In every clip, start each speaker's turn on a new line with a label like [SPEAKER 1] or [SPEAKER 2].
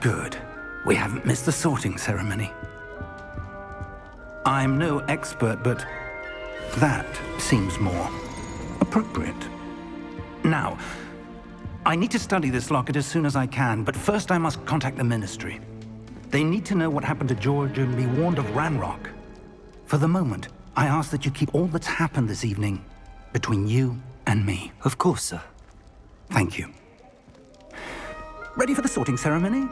[SPEAKER 1] Good. We haven't missed the sorting ceremony. I'm no expert, but that seems more appropriate. Now, I need to study this locket as soon as I can, but first I must contact the Ministry. They need to know what happened to George and be warned of Ranrock. For the moment, I ask that you keep all that's happened this evening between you and me.
[SPEAKER 2] Of course, sir.
[SPEAKER 1] Thank you. Ready for the sorting ceremony?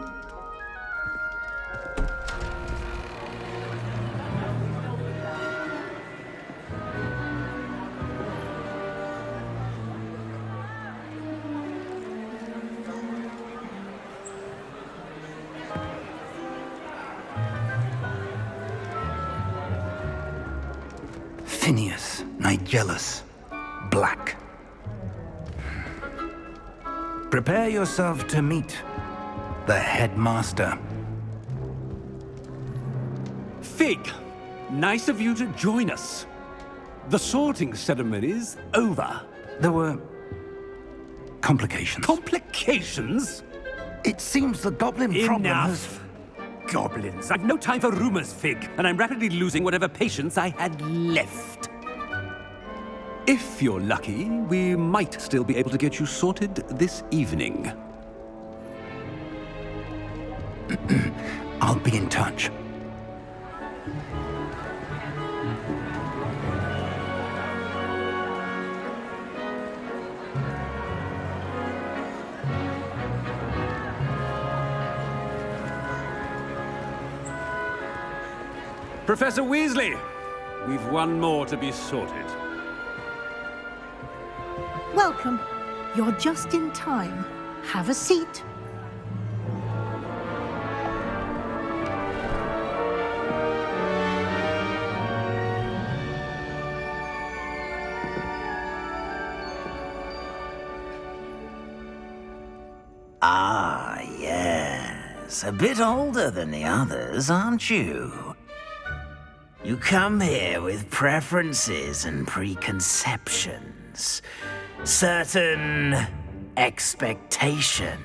[SPEAKER 1] Phineas, Nigellus, Black. Prepare yourself to meet the headmaster.
[SPEAKER 3] Fig, nice of you to join us. The sorting ceremony's over.
[SPEAKER 1] There were complications.
[SPEAKER 3] Complications?
[SPEAKER 1] It seems the goblin problem has...
[SPEAKER 3] Enough. Goblins. I've no time for rumors, Fig, and I'm rapidly losing whatever patience I had left. If you're lucky, we might still be able to get you sorted this evening.
[SPEAKER 1] I'll be in touch.
[SPEAKER 3] Professor Weasley, we've one more to be sorted.
[SPEAKER 4] Welcome. You're just in time. Have a seat.
[SPEAKER 5] Ah, yes. A bit older than the others, aren't you? You come here with preferences and preconceptions. Certain expectations.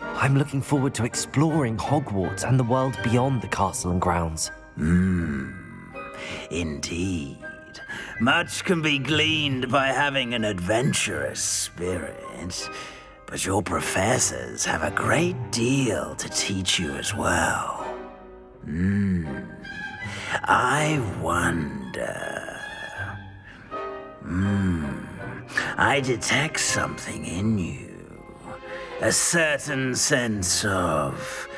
[SPEAKER 2] I'm looking forward to exploring Hogwarts and the world beyond the castle and grounds.
[SPEAKER 5] Indeed. Much can be gleaned by having an adventurous spirit, but your professors have a great deal to teach you as well. I wonder... I detect something in you. A certain sense of...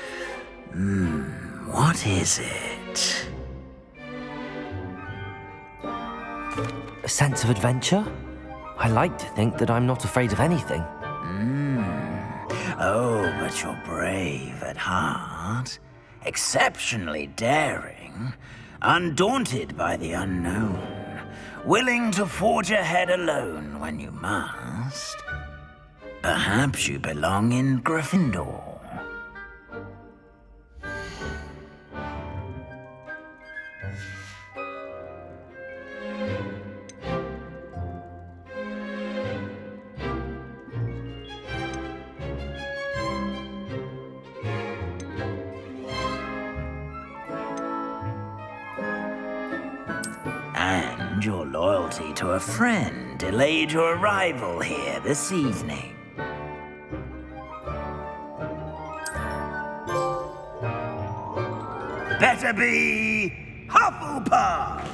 [SPEAKER 5] what is it?
[SPEAKER 2] A sense of adventure? I like to think that I'm not afraid of anything.
[SPEAKER 5] Oh, but you're brave at heart. Exceptionally daring. Undaunted by the unknown. Willing to forge ahead alone when you must. Perhaps you belong in Gryffindor. And your loyalty to a friend delayed your arrival here this evening. Better be Hufflepuff!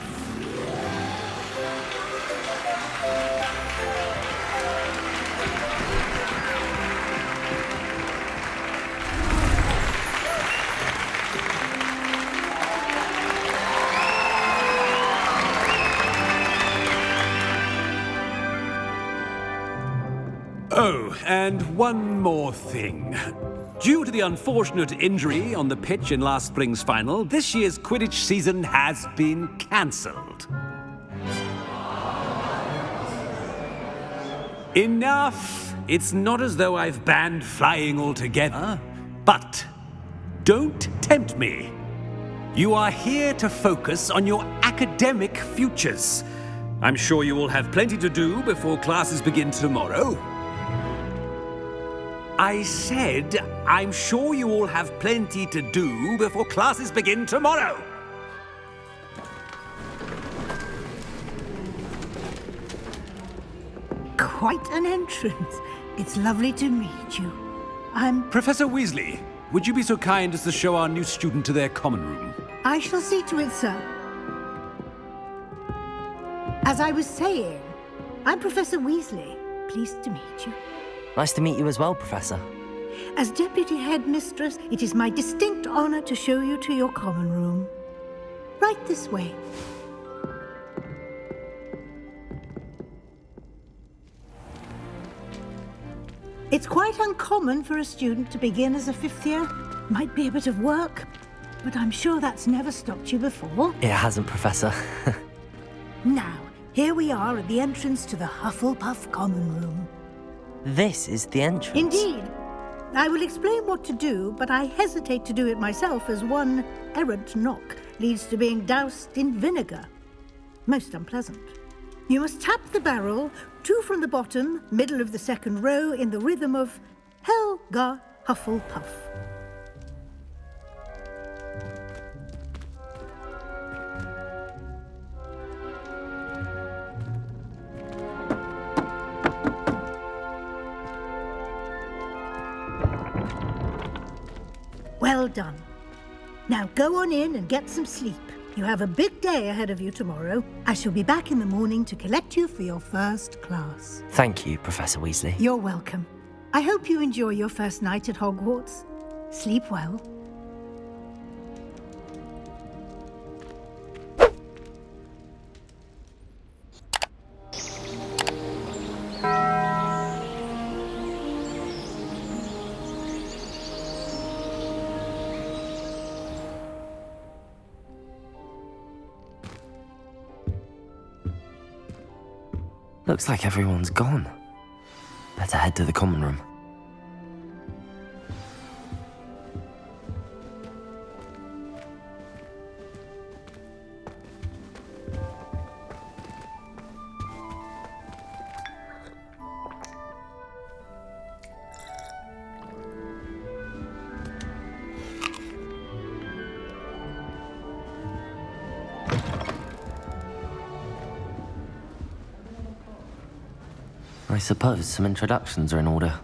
[SPEAKER 3] Oh, and one more thing. Due to the unfortunate injury on the pitch in last spring's final, this year's Quidditch season has been cancelled. Enough! It's not as though I've banned flying altogether, but don't tempt me. You are here to focus on your academic futures. I'm sure you all have plenty to do before classes begin tomorrow. I said, I'm sure you all have plenty to do before classes begin tomorrow.
[SPEAKER 4] Quite an entrance. It's lovely to meet you.
[SPEAKER 3] Professor Weasley, would you be so kind as to show our new student to their common room?
[SPEAKER 4] I shall see to it, sir. As I was saying, I'm Professor Weasley. Pleased to meet you.
[SPEAKER 2] Nice to meet you as well, Professor.
[SPEAKER 4] As Deputy Headmistress, it is my distinct honor to show you to your common room. Right this way. It's quite uncommon for a student to begin as a fifth year. Might be a bit of work, but I'm sure that's never stopped you before.
[SPEAKER 2] It hasn't, Professor.
[SPEAKER 4] Now, here we are at the entrance to the Hufflepuff common room.
[SPEAKER 2] This is the entrance.
[SPEAKER 4] Indeed. I will explain what to do, but I hesitate to do it myself as one errant knock leads to being doused in vinegar. Most unpleasant. You must tap the barrel, 2 from the bottom, middle of the second row, in the rhythm of Helga Hufflepuff. Well done. Now go on in and get some sleep. You have a big day ahead of you tomorrow. I shall be back in the morning to collect you for your first class.
[SPEAKER 2] Thank you, Professor Weasley.
[SPEAKER 4] You're welcome. I hope you enjoy your first night at Hogwarts. Sleep well.
[SPEAKER 2] Looks like everyone's gone. Better head to the common room. I suppose some introductions are in order.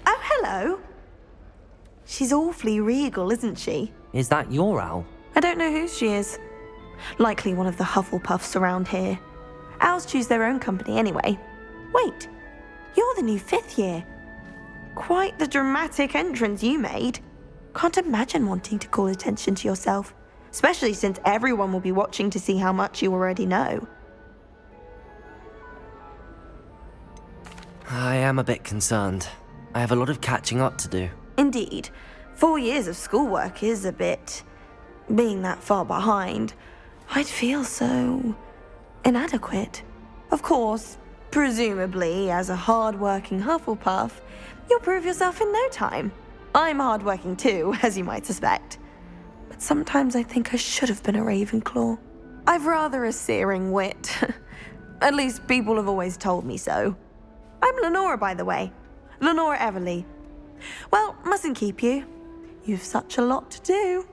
[SPEAKER 6] Oh, hello. She's awfully regal, isn't she?
[SPEAKER 2] Is that your owl?
[SPEAKER 6] I don't know who she is. Likely one of the Hufflepuffs around here. Owls choose their own company anyway. Wait, you're the new 5th year. Quite the dramatic entrance you made. Can't imagine wanting to call attention to yourself. Especially since everyone will be watching to see how much you already know.
[SPEAKER 2] I am a bit concerned. I have a lot of catching up to do.
[SPEAKER 6] Indeed. 4 years of schoolwork is a bit... Being that far behind, I'd feel so... inadequate. Of course, presumably, as a hard-working Hufflepuff, you'll prove yourself in no time. I'm hard-working too, as you might suspect. But sometimes I think I should have been a Ravenclaw. I've rather a searing wit. At least people have always told me so. I'm Lenora, by the way. Lenora Everly. Well, mustn't keep you. You've such a lot to do.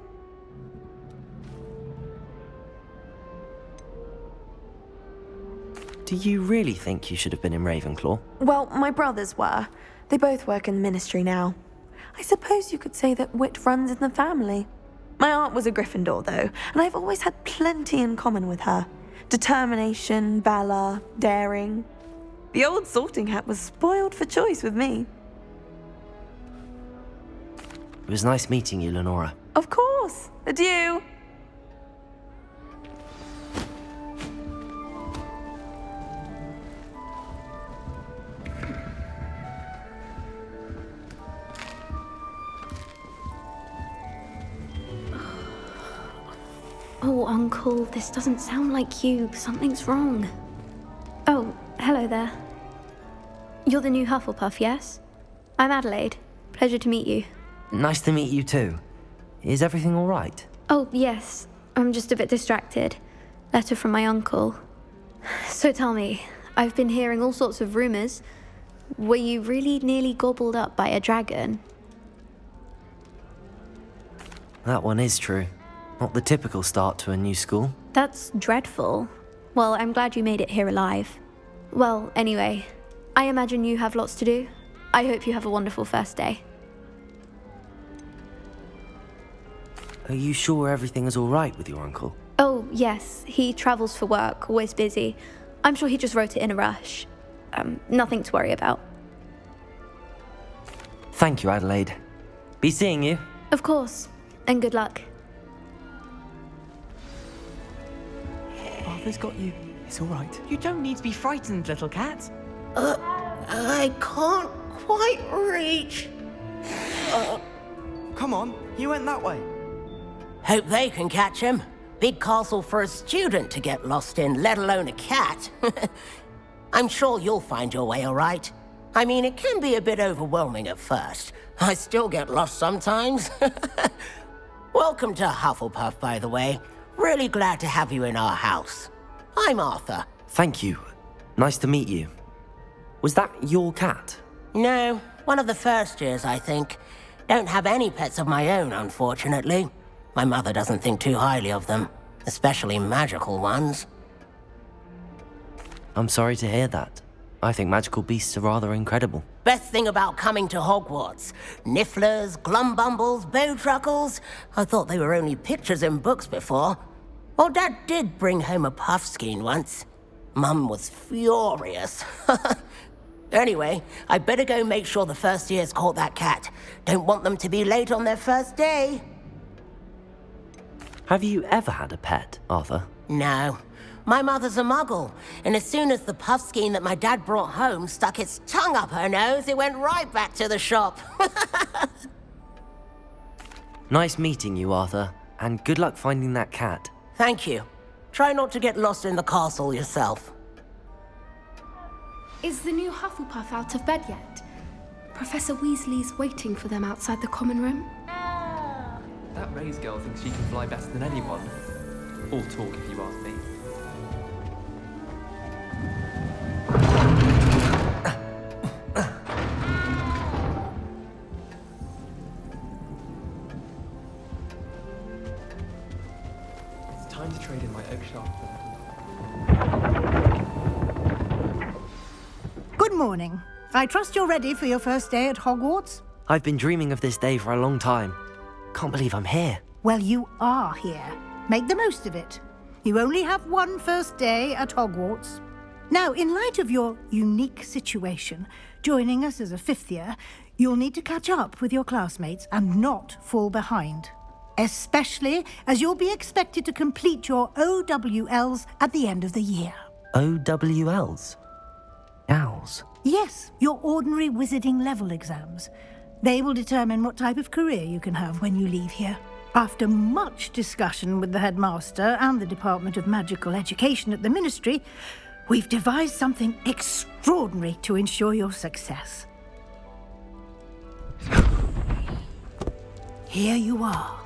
[SPEAKER 2] Do you really think you should have been in Ravenclaw?
[SPEAKER 6] Well, my brothers were. They both work in the ministry now. I suppose you could say that wit runs in the family. My aunt was a Gryffindor, though, and I've always had plenty in common with her. Determination, valor, daring. The old sorting hat was spoiled for choice with me.
[SPEAKER 2] It was nice meeting you, Lenora.
[SPEAKER 6] Of course. Adieu.
[SPEAKER 7] Oh, Uncle, this doesn't sound like you. Something's wrong. Oh, hello there. You're the new Hufflepuff, yes? I'm Adelaide. Pleasure to meet you.
[SPEAKER 2] Nice to meet you too. Is everything all right?
[SPEAKER 7] Oh, yes. I'm just a bit distracted. Letter from my uncle. So tell me, I've been hearing all sorts of rumors. Were you really nearly gobbled up by a dragon?
[SPEAKER 2] That one is true. Not the typical start to a new school.
[SPEAKER 7] That's dreadful. Well, I'm glad you made it here alive. Well, anyway, I imagine you have lots to do. I hope you have a wonderful first day.
[SPEAKER 2] Are you sure everything is all right with your uncle?
[SPEAKER 7] Oh, yes. He travels for work, always busy. I'm sure he just wrote it in a rush. Nothing to worry about.
[SPEAKER 2] Thank you, Adelaide. Be seeing you.
[SPEAKER 7] Of course. And good luck.
[SPEAKER 8] Arthur's got you. It's all right. You don't need to be frightened, little cat.
[SPEAKER 9] I can't quite reach.
[SPEAKER 8] Come on, you went that way.
[SPEAKER 9] Hope they can catch him. Big castle for a student to get lost in, let alone a cat. I'm sure you'll find your way all right. I mean, it can be a bit overwhelming at first. I still get lost sometimes. Welcome to Hufflepuff, by the way. Really glad to have you in our house. I'm Arthur.
[SPEAKER 2] Thank you. Nice to meet you. Was that your cat?
[SPEAKER 9] No, one of the first years, I think. Don't have any pets of my own, unfortunately. My mother doesn't think too highly of them, especially magical ones.
[SPEAKER 2] I'm sorry to hear that. I think magical beasts are rather incredible.
[SPEAKER 9] Best thing about coming to Hogwarts. Nifflers, glumbumbles, bowtruckles. I thought they were only pictures in books before. Well, Dad did bring home a puffskein once. Mum was furious. Anyway, I better go make sure the first years caught that cat. Don't want them to be late on their first day.
[SPEAKER 2] Have you ever had a pet, Arthur?
[SPEAKER 9] No. My mother's a muggle, and as soon as the puffskein that my dad brought home stuck its tongue up her nose, it went right back to the shop.
[SPEAKER 2] Nice meeting you, Arthur, and good luck finding that cat.
[SPEAKER 9] Thank you. Try not to get lost in the castle yourself.
[SPEAKER 10] Is the new Hufflepuff out of bed yet? Professor Weasley's waiting for them outside the common room.
[SPEAKER 8] That Ray's girl thinks she can fly better than anyone. All talk, if you ask me. It's time to trade in my oak shaft for...
[SPEAKER 4] Good morning. I trust you're ready for your first day at Hogwarts?
[SPEAKER 2] I've been dreaming of this day for a long time. Can't believe I'm here.
[SPEAKER 4] Well, you are here. Make the most of it. You only have one first day at Hogwarts. Now, in light of your unique situation, joining us as a fifth year, you'll need to catch up with your classmates and not fall behind. Especially as you'll be expected to complete your OWLs at the end of the year.
[SPEAKER 2] OWLs? Owls?
[SPEAKER 4] Yes, your ordinary wizarding level exams. They will determine what type of career you can have when you leave here. After much discussion with the headmaster and the Department of Magical Education at the Ministry, we've devised something extraordinary to ensure your success. Here you are.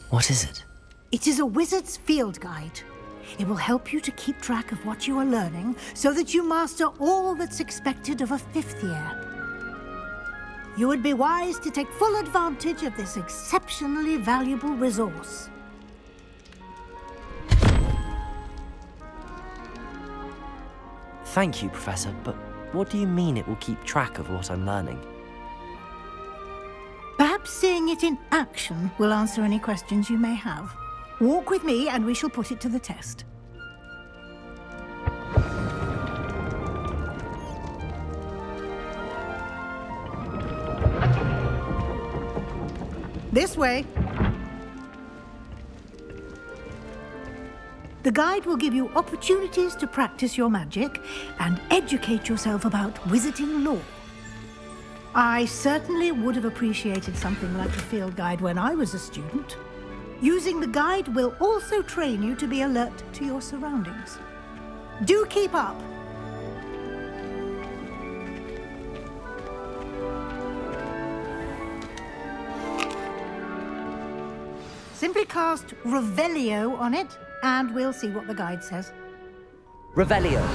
[SPEAKER 2] What is it?
[SPEAKER 4] It is a wizard's field guide. It will help you to keep track of what you are learning so that you master all that's expected of a fifth year. You would be wise to take full advantage of this exceptionally valuable resource.
[SPEAKER 2] Thank you, Professor, but what do you mean it will keep track of what I'm learning?
[SPEAKER 4] Perhaps seeing it in action will answer any questions you may have. Walk with me and we shall put it to the test. This way. The guide will give you opportunities to practice your magic and educate yourself about wizarding lore. I certainly would have appreciated something like a field guide when I was a student. Using the guide will also train you to be alert to your surroundings. Do keep up! Simply cast Revelio on it, and we'll see what the guide says.
[SPEAKER 2] Revelio.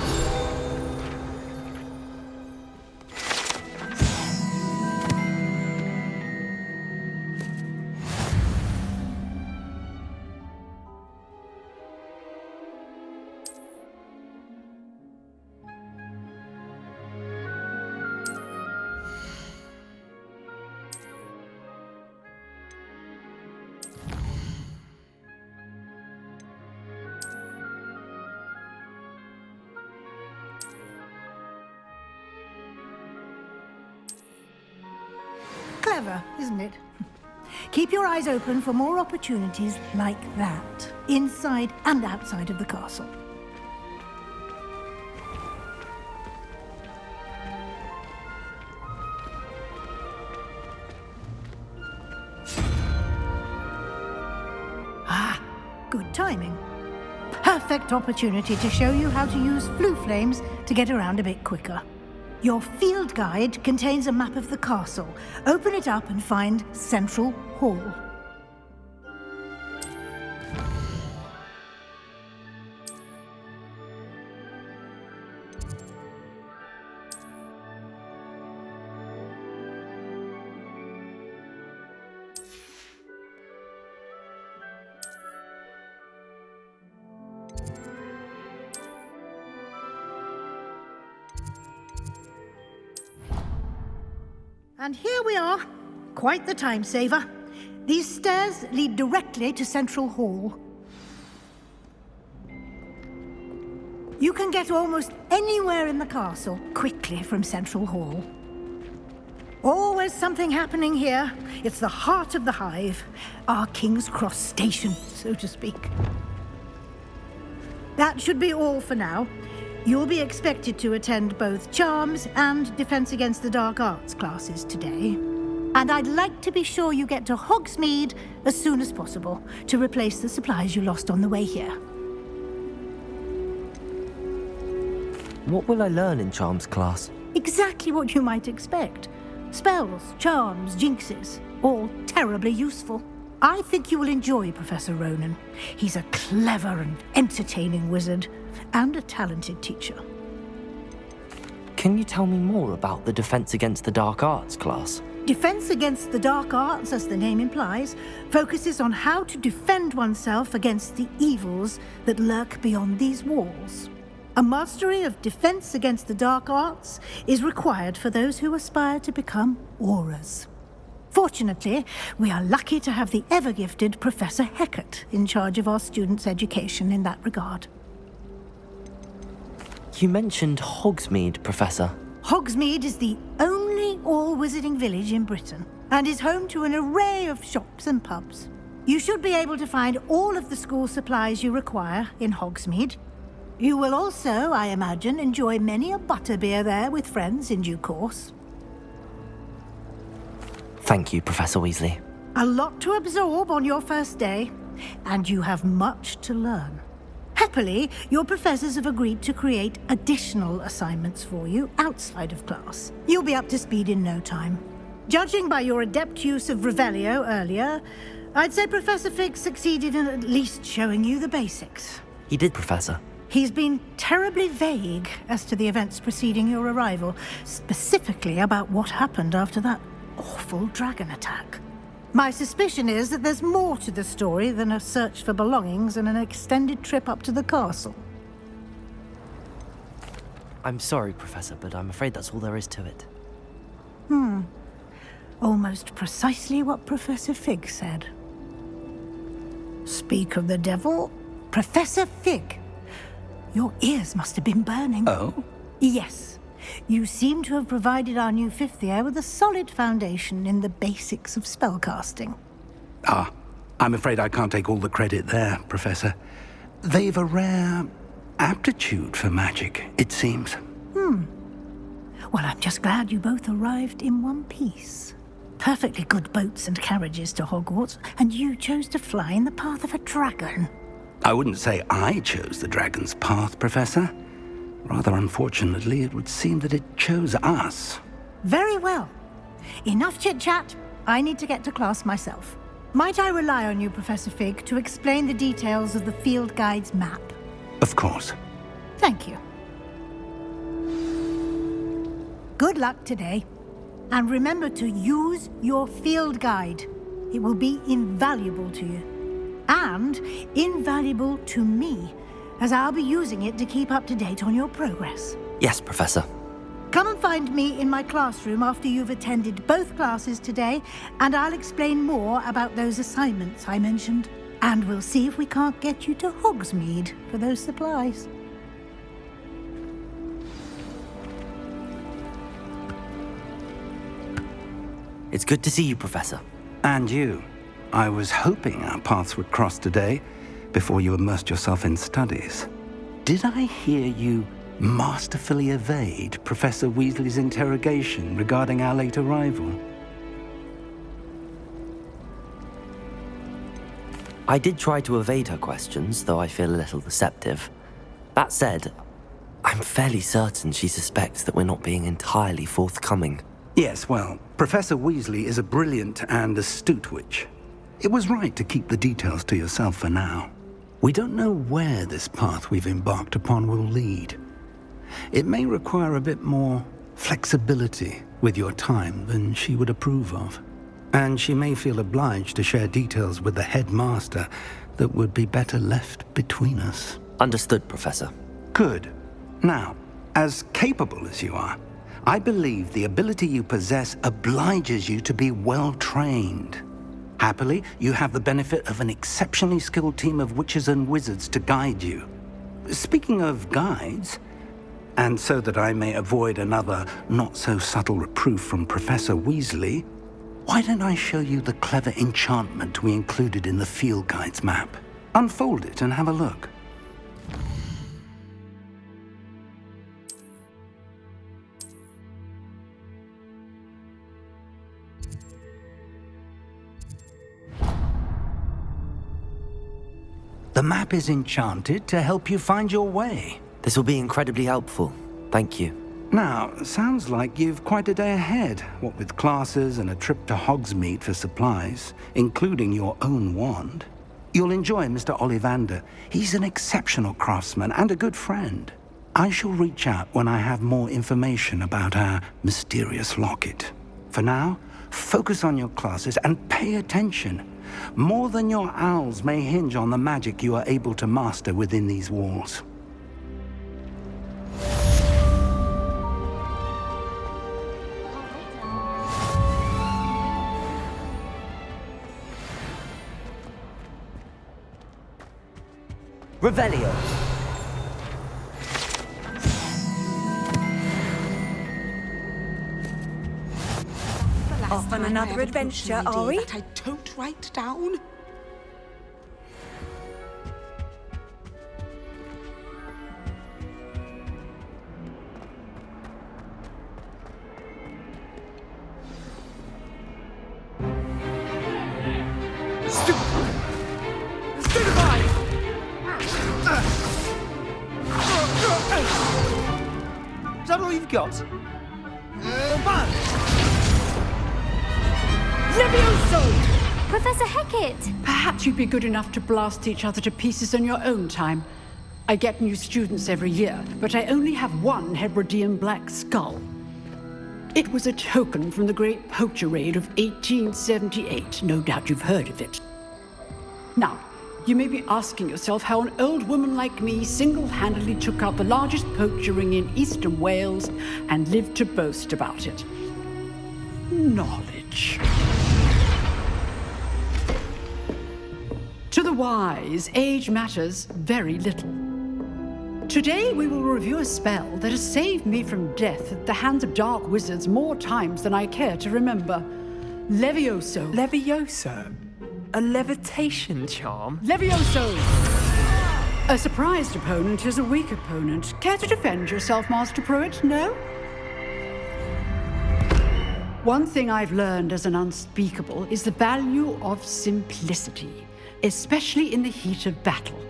[SPEAKER 4] Clever, isn't it? Keep your eyes open for more opportunities like that, inside and outside of the castle. Ah, good timing. Perfect opportunity to show you how to use flue flames to get around a bit quicker. Your field guide contains a map of the castle. Open it up and find Central Hall. And here we are. Quite the time saver. These stairs lead directly to Central Hall. You can get almost anywhere in the castle quickly from Central Hall. Always something happening here. It's the heart of the hive, our King's Cross station, so to speak. That should be all for now. You'll be expected to attend both Charms and Defense Against the Dark Arts classes today. And I'd like to be sure you get to Hogsmeade as soon as possible to replace the supplies you lost on the way here.
[SPEAKER 2] What will I learn in Charms class?
[SPEAKER 4] Exactly what you might expect. Spells, charms, jinxes, all terribly useful. I think you will enjoy Professor Ronan. He's a clever and entertaining wizard, and a talented teacher.
[SPEAKER 2] Can you tell me more about the Defense Against the Dark Arts class?
[SPEAKER 4] Defense Against the Dark Arts, as the name implies, focuses on how to defend oneself against the evils that lurk beyond these walls. A mastery of Defense Against the Dark Arts is required for those who aspire to become auras. Fortunately, we are lucky to have the ever-gifted Professor Hecat in charge of our students' education in that regard.
[SPEAKER 2] You mentioned Hogsmeade, Professor.
[SPEAKER 4] Hogsmeade is the only all-wizarding village in Britain and is home to an array of shops and pubs. You should be able to find all of the school supplies you require in Hogsmeade. You will also, I imagine, enjoy many a butterbeer there with friends in due course.
[SPEAKER 2] Thank you, Professor Weasley.
[SPEAKER 4] A lot to absorb on your first day, and you have much to learn. Happily, your professors have agreed to create additional assignments for you outside of class. You'll be up to speed in no time. Judging by your adept use of Revelio earlier, I'd say Professor Fig succeeded in at least showing you the basics.
[SPEAKER 2] He did, Professor.
[SPEAKER 4] He's been terribly vague as to the events preceding your arrival, specifically about what happened after that awful dragon attack. My suspicion is that there's more to the story than a search for belongings and an extended trip up to the castle.
[SPEAKER 2] I'm sorry, Professor, but I'm afraid that's all there is to it.
[SPEAKER 4] Almost precisely what Professor Fig said. Speak of the devil, Professor Fig. Your ears must have been burning.
[SPEAKER 1] Oh?
[SPEAKER 4] Yes. You seem to have provided our new fifth year with a solid foundation in the basics of spellcasting.
[SPEAKER 1] Ah, I'm afraid I can't take all the credit there, Professor. They've a rare aptitude for magic, it seems.
[SPEAKER 4] Well, I'm just glad you both arrived in one piece. Perfectly good boats and carriages to Hogwarts, and you chose to fly in the path of a dragon.
[SPEAKER 1] I wouldn't say I chose the dragon's path, Professor. Rather unfortunately, it would seem that it chose us.
[SPEAKER 4] Very well. Enough chit-chat. I need to get to class myself. Might I rely on you, Professor Fig, to explain the details of the field guide's map?
[SPEAKER 1] Of course.
[SPEAKER 4] Thank you. Good luck today. And remember to use your field guide. It will be invaluable to you. And invaluable to me, as I'll be using it to keep up to date on your progress.
[SPEAKER 2] Yes, Professor.
[SPEAKER 4] Come and find me in my classroom after you've attended both classes today, and I'll explain more about those assignments I mentioned. And we'll see if we can't get you to Hogsmeade for those supplies.
[SPEAKER 2] It's good to see you, Professor.
[SPEAKER 1] And you. I was hoping our paths would cross today, before you immersed yourself in studies. Did I hear you masterfully evade Professor Weasley's interrogation regarding our late arrival?
[SPEAKER 2] I did try to evade her questions, though I feel a little deceptive. That said, I'm fairly certain she suspects that we're not being entirely forthcoming.
[SPEAKER 1] Yes, well, Professor Weasley is a brilliant and astute witch. It was right to keep the details to yourself for now. We don't know where this path we've embarked upon will lead. It may require a bit more flexibility with your time than she would approve of. And she may feel obliged to share details with the headmaster that would be better left between us.
[SPEAKER 2] Understood, Professor.
[SPEAKER 1] Good. Now, as capable as you are, I believe the ability you possess obliges you to be well-trained. Happily, you have the benefit of an exceptionally skilled team of witches and wizards to guide you. Speaking of guides, and so that I may avoid another not-so-subtle reproof from Professor Weasley, why don't I show you the clever enchantment we included in the field guide's map? Unfold it and have a look. The map is enchanted to help you find your way.
[SPEAKER 2] This will be incredibly helpful. Thank you.
[SPEAKER 1] Now, sounds like you've quite a day ahead, what with classes and a trip to Hogsmeade for supplies, including your own wand. You'll enjoy Mr. Ollivander. He's an exceptional craftsman and a good friend. I shall reach out when I have more information about our mysterious locket. For now, focus on your classes and pay attention. More than your owls may hinge on the magic you are able to master within these walls.
[SPEAKER 2] Revelio.
[SPEAKER 11] Off on another adventure, are we?
[SPEAKER 12] That I don't write down.
[SPEAKER 13] Is that all you've got?
[SPEAKER 10] Levioso! Professor Hecat!
[SPEAKER 14] Perhaps you'd be good enough to blast each other to pieces on your own time. I get new students every year, but I only have one Hebridean black skull. It was a token from the Great Poacher Raid of 1878. No doubt you've heard of it. Now, you may be asking yourself how an old woman like me single-handedly took out the largest poacher ring in eastern Wales and lived to boast about it. Knowledge. To the wise, age matters very little. Today we will review a spell that has saved me from death at the hands of dark wizards more times than I care to remember. Levioso.
[SPEAKER 8] Levioso? A levitation charm?
[SPEAKER 14] Levioso! A surprised opponent is a weak opponent. Care to defend yourself, Master Pruitt? No? One thing I've learned as an unspeakable is the value of simplicity, especially in the heat of battle.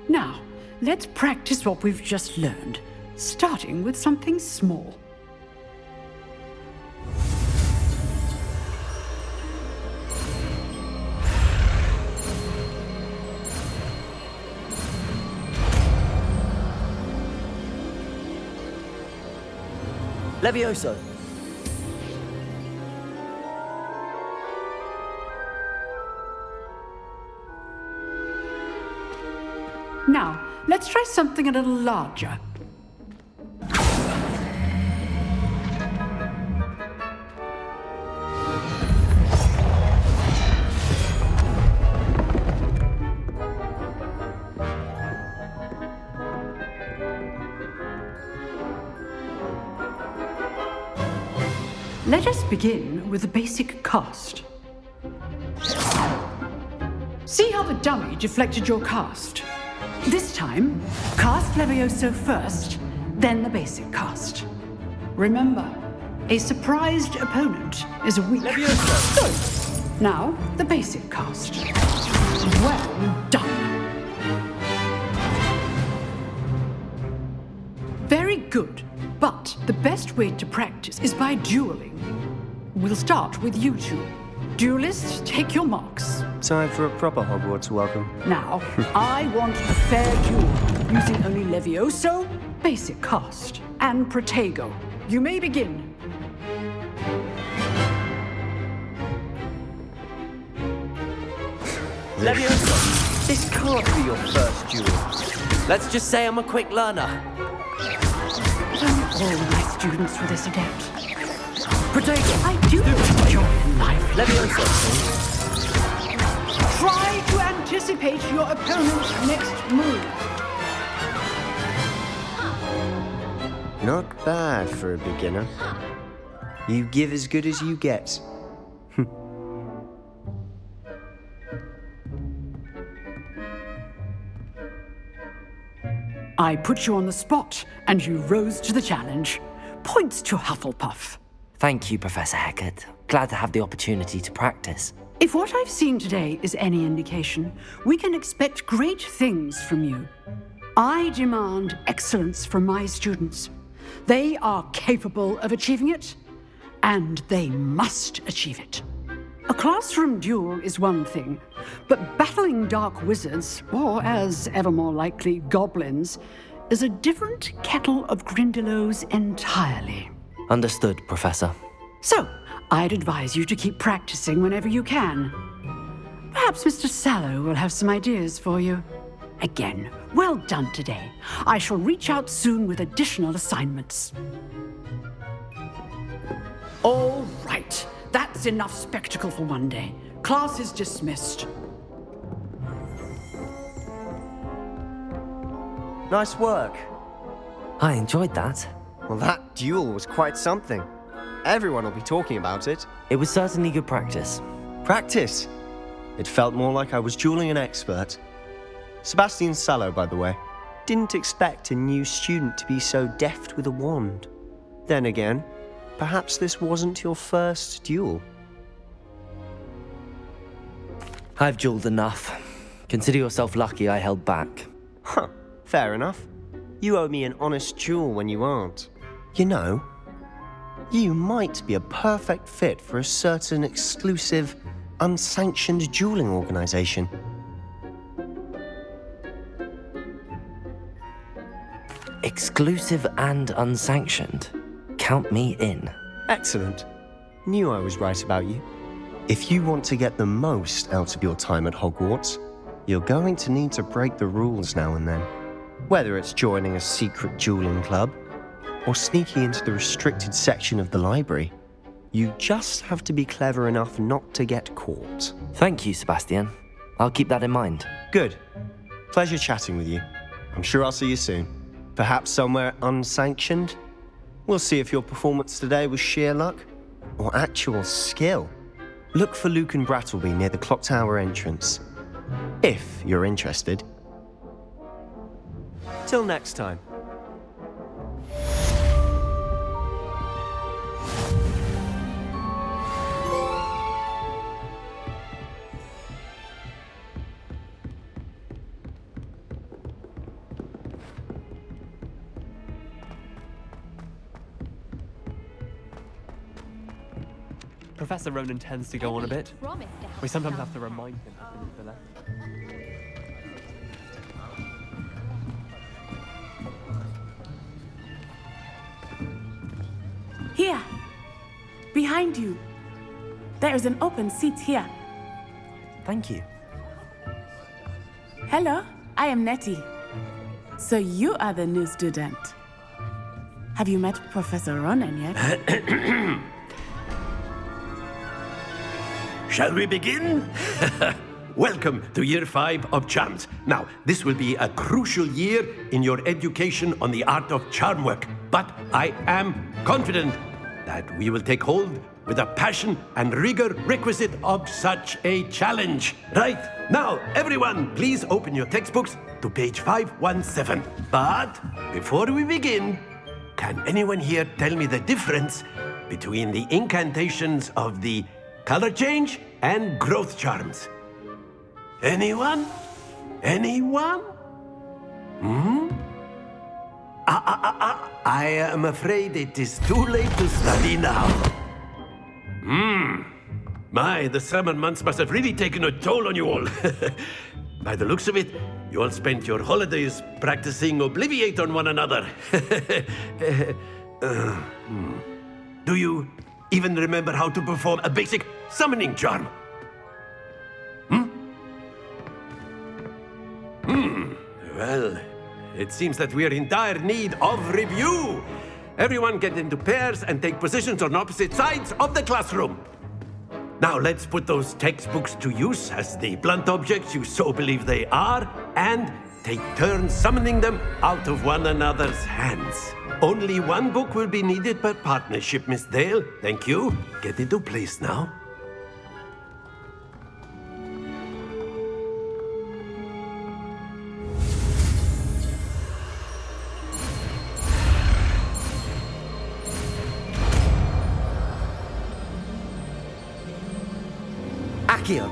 [SPEAKER 14] Now, let's practice what we've just learned, starting with something small.
[SPEAKER 2] Levioso!
[SPEAKER 14] Now, let's try something a little larger. Let us begin with the basic cast. See how the dummy deflected your cast? This time, cast Levioso first, then the basic cast. Remember, a surprised opponent is a weak...
[SPEAKER 2] Levioso!
[SPEAKER 14] Good. Now, the basic cast. Well done. Very good, but the best way to practice is by dueling. We'll start with you two. Duelists, take your marks.
[SPEAKER 13] Time for a proper Hogwarts welcome.
[SPEAKER 14] Now, I want a fair duel, using only Levioso, basic cast, and Protego. You may begin.
[SPEAKER 2] Levioso!
[SPEAKER 13] This can't be your first duel.
[SPEAKER 2] Let's just say I'm a quick learner.
[SPEAKER 14] Don't all my students were this adept.
[SPEAKER 2] Protego!
[SPEAKER 14] I do enjoy life.
[SPEAKER 2] Levioso!
[SPEAKER 14] Try to anticipate your opponent's next move.
[SPEAKER 13] Not bad for a beginner. You give as good as you get.
[SPEAKER 14] I put you on the spot, and you rose to the challenge. Points to Hufflepuff.
[SPEAKER 2] Thank you, Professor Hecat. Glad to have the opportunity to practice.
[SPEAKER 14] If what I've seen today is any indication, we can expect great things from you. I demand excellence from my students. They are capable of achieving it, and they must achieve it. A classroom duel is one thing, but battling dark wizards, or as ever more likely, goblins, is a different kettle of Grindylows entirely.
[SPEAKER 2] Understood, Professor.
[SPEAKER 14] So, I'd advise you to keep practicing whenever you can. Perhaps Mr. Sallow will have some ideas for you. Again, well done today. I shall reach out soon with additional assignments. All right. That's enough spectacle for one day. Class is dismissed.
[SPEAKER 13] Nice work.
[SPEAKER 2] I enjoyed that.
[SPEAKER 13] Well, that duel was quite something. Everyone will be talking about it.
[SPEAKER 2] It was certainly good practice.
[SPEAKER 13] Practice? It felt more like I was dueling an expert. Sebastian Sallow, by the way. Didn't expect a new student to be so deft with a wand. Then again, perhaps this wasn't your first duel.
[SPEAKER 2] I've dueled enough. Consider yourself lucky I held back.
[SPEAKER 13] Huh, fair enough. You owe me an honest duel when you aren't. You know, you might be a perfect fit for a certain exclusive, unsanctioned dueling organization.
[SPEAKER 2] Exclusive and unsanctioned. Count me in.
[SPEAKER 13] Excellent. Knew I was right about you. If you want to get the most out of your time at Hogwarts, you're going to need to break the rules now and then. Whether it's joining a secret dueling club, or sneaking into the restricted section of the library, you just have to be clever enough not to get caught.
[SPEAKER 2] Thank you, Sebastian. I'll keep that in mind.
[SPEAKER 13] Good. Pleasure chatting with you. I'm sure I'll see you soon. Perhaps somewhere unsanctioned? We'll see if your performance today was sheer luck or actual skill. Look for Luke and Brattleby near the clock tower entrance, if you're interested. Till next time.
[SPEAKER 8] Professor Ronan tends to go on a bit. We sometimes have to remind him to move to the left.
[SPEAKER 15] Here! Behind you! There is an open seat here.
[SPEAKER 2] Thank you.
[SPEAKER 15] Hello, I am Nettie. So you are the new student. Have you met Professor Ronan yet?
[SPEAKER 16] Shall we begin? Welcome to Year 5 of Charms. Now, this will be a crucial year in your education on the art of charm work, but I am confident that we will take hold with the passion and rigor requisite of such a challenge. Right, now, everyone, please open your textbooks to page 517. But before we begin, can anyone here tell me the difference between the incantations of the color change and growth charms? Anyone? Anyone? I am afraid it is too late to study now. My, the summer months must have really taken a toll on you all. By the looks of it, you all spent your holidays practicing Obliviate on one another. Do you even remember how to perform a basic summoning charm? Well, it seems that we are in dire need of review. Everyone get into pairs and take positions on opposite sides of the classroom. Now let's put those textbooks to use as the blunt objects you so believe they are, and take turns summoning them out of one another's hands. Only one book will be needed per partnership, Miss Dale. Thank you. Get into place now.
[SPEAKER 2] Accio!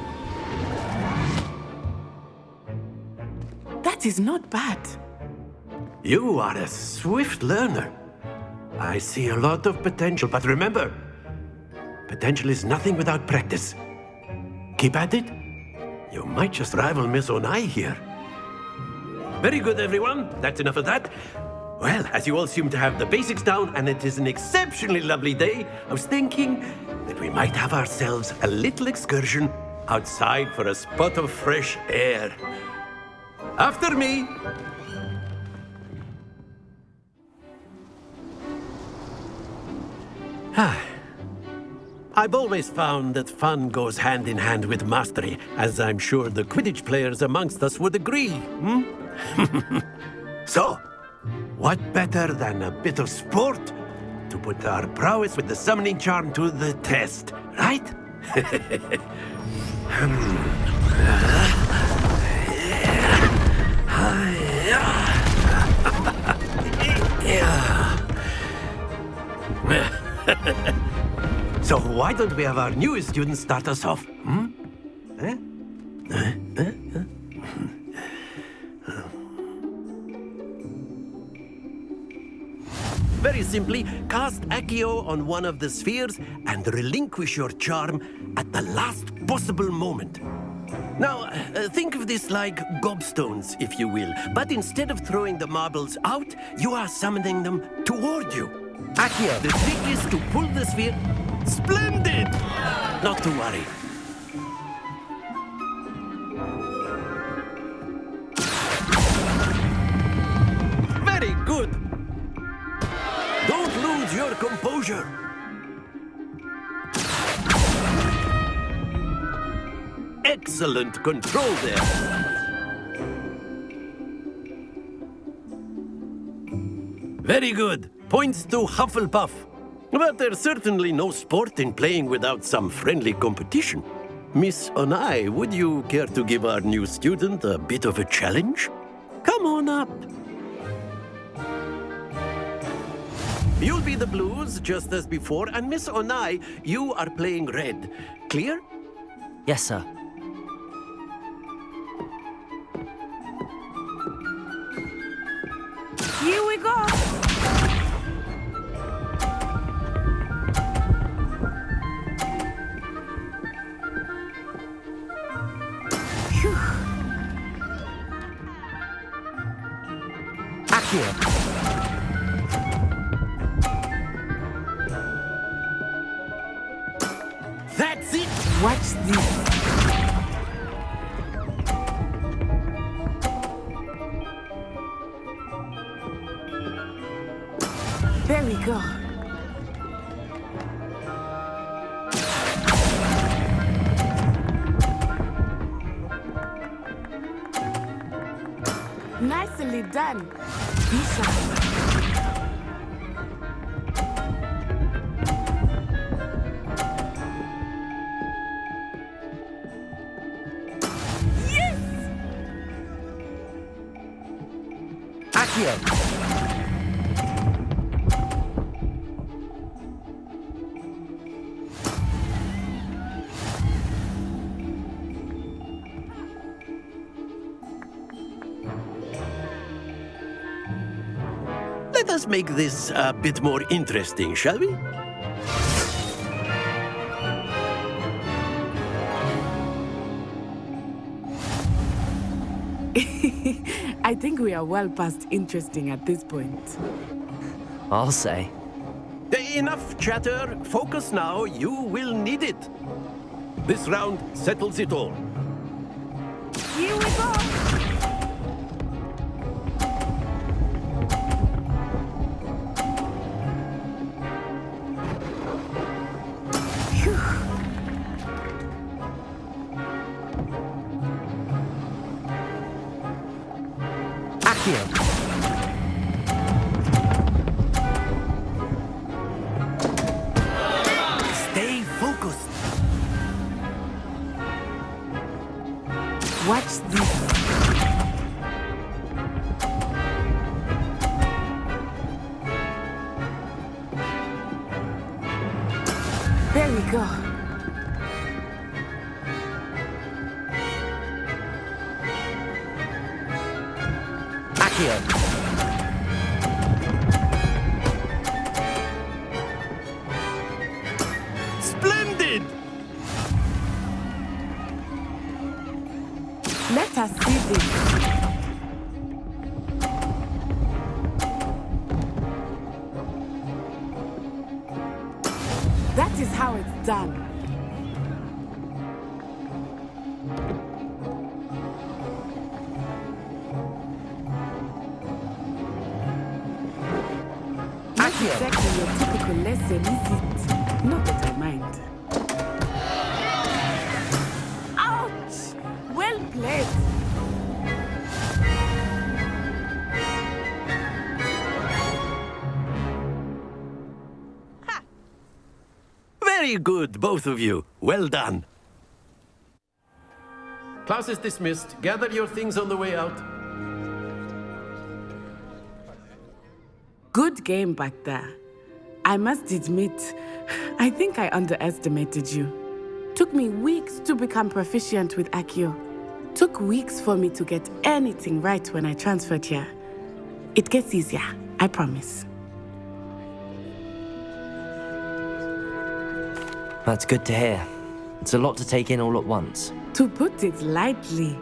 [SPEAKER 15] That is not bad.
[SPEAKER 16] You are a swift learner. I see a lot of potential, but remember, potential is nothing without practice. Keep at it. You might just rival Miss Onai here. Very good, everyone. That's enough of that. Well, as you all seem to have the basics down, and it is an exceptionally lovely day, I was thinking that we might have ourselves a little excursion outside for a spot of fresh air. After me. I've always found that fun goes hand in hand with mastery, as I'm sure the Quidditch players amongst us would agree. So, what better than a bit of sport to put our prowess with the summoning charm to the test, right? So why don't we have our newest student start us off? Very simply, cast Accio on one of the spheres and relinquish your charm at the last possible moment. Now, think of this like gobstones, if you will, but instead of throwing the marbles out, you are summoning them toward you. Accio, the trick is to pull the sphere. Splendid! Not to worry. Very good. Don't lose your composure. Excellent control there. Very good. Points to Hufflepuff. But there's certainly no sport in playing without some friendly competition. Miss Onai, would you care to give our new student a bit of a challenge? Come on up. You'll be the blues, just as before, and Miss Onai, you are playing red. Clear?
[SPEAKER 2] Yes, sir.
[SPEAKER 15] Here we go.
[SPEAKER 16] That's it!
[SPEAKER 15] Watch this. There we go. Nicely done. Be sharp.
[SPEAKER 16] Let us make this a bit more interesting, shall we?
[SPEAKER 15] I think we are well past interesting at this point.
[SPEAKER 2] I'll say.
[SPEAKER 16] Enough chatter. Focus now. You will need it. This round settles it all.
[SPEAKER 15] Here we go!
[SPEAKER 16] Stay focused.
[SPEAKER 15] Watch this. There we go.
[SPEAKER 2] Accio.
[SPEAKER 16] Splendid!
[SPEAKER 15] Let us see this. That is how it's done. Not exactly your typical lesson, is it? Not that I mind. Ouch! Well played.
[SPEAKER 16] Very good, both of you. Well done. Class is dismissed. Gather your things on the way out.
[SPEAKER 15] Good game back there. I must admit, I think I underestimated you. Took me weeks to become proficient with Accio. Took weeks for me to get anything right when I transferred here. It gets easier, I promise.
[SPEAKER 2] That's good to hear. It's a lot to take in all at once.
[SPEAKER 15] To put it lightly,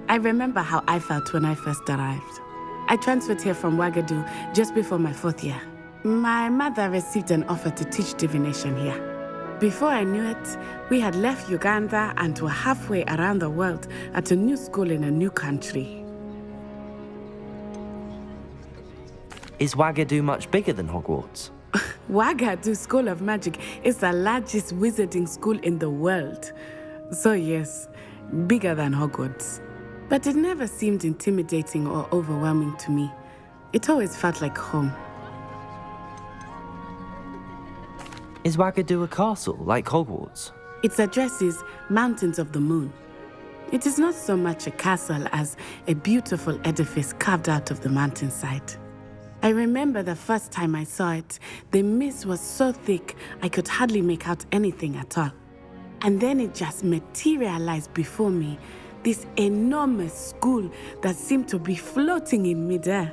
[SPEAKER 15] I remember how I felt when I first arrived. I transferred here from Ouagadougou just before my 4th year. My mother received an offer to teach divination here. Before I knew it, we had left Uganda and were halfway around the world at a new school in a new country.
[SPEAKER 2] Is Ouagadougou much bigger than Hogwarts?
[SPEAKER 15] Ouagadougou School of Magic is the largest wizarding school in the world. So yes, bigger than Hogwarts. But it never seemed intimidating or overwhelming to me. It always felt like home.
[SPEAKER 2] Is Ouagadougou a castle, like Hogwarts?
[SPEAKER 15] Its address is Mountains of the Moon. It is not so much a castle as a beautiful edifice carved out of the mountainside. I remember the first time I saw it, the mist was so thick I could hardly make out anything at all. And then it just materialized before me, this enormous school that seemed to be floating in midair.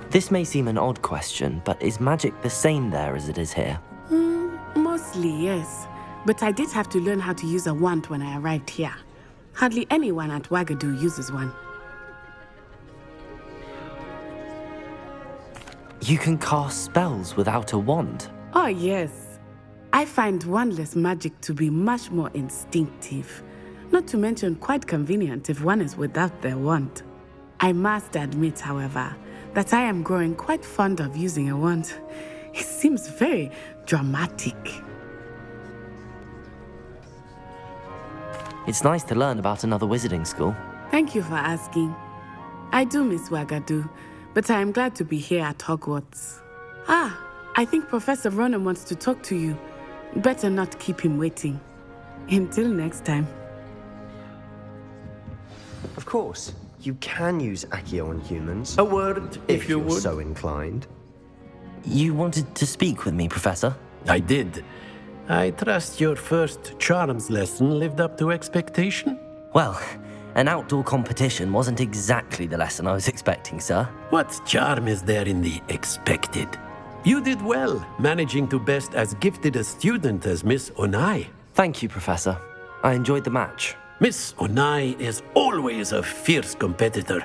[SPEAKER 2] This may seem an odd question, but is magic the same there as it is here?
[SPEAKER 15] Mostly, yes. But I did have to learn how to use a wand when I arrived here. Hardly anyone at Ouagadougou uses one.
[SPEAKER 2] You can cast spells without a wand?
[SPEAKER 15] Oh, yes. I find wandless magic to be much more instinctive, not to mention quite convenient if one is without their wand. I must admit, however, that I am growing quite fond of using a wand. It seems very dramatic.
[SPEAKER 2] It's nice to learn about another wizarding school.
[SPEAKER 15] Thank you for asking. I do miss Wagadu, but I am glad to be here at Hogwarts. Ah, I think Professor Ronan wants to talk to you. Better not keep him waiting. Until next time.
[SPEAKER 13] Of course, you can use Accio on humans.
[SPEAKER 16] A word, if you
[SPEAKER 13] you're
[SPEAKER 16] would.
[SPEAKER 13] so inclined.
[SPEAKER 2] You wanted to speak with me, Professor?
[SPEAKER 16] I did. I trust your first charms lesson lived up to expectation?
[SPEAKER 2] Well, an outdoor competition wasn't exactly the lesson I was expecting, sir.
[SPEAKER 16] What charm is there in the expected? You did well, managing to best as gifted a student as Miss Onai.
[SPEAKER 2] Thank you, Professor. I enjoyed the match.
[SPEAKER 16] Miss Onai is always a fierce competitor,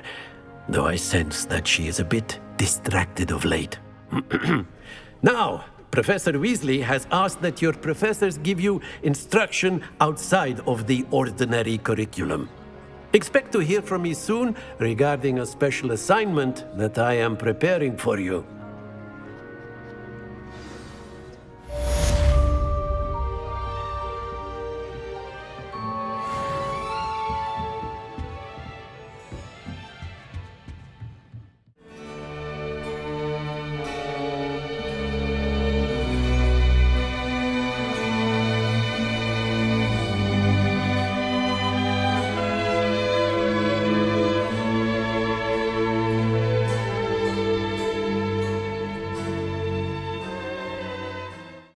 [SPEAKER 16] though I sense that she is a bit distracted of late. Now, Professor Weasley has asked that your professors give you instruction outside of the ordinary curriculum. Expect to hear from me soon regarding a special assignment that I am preparing for you.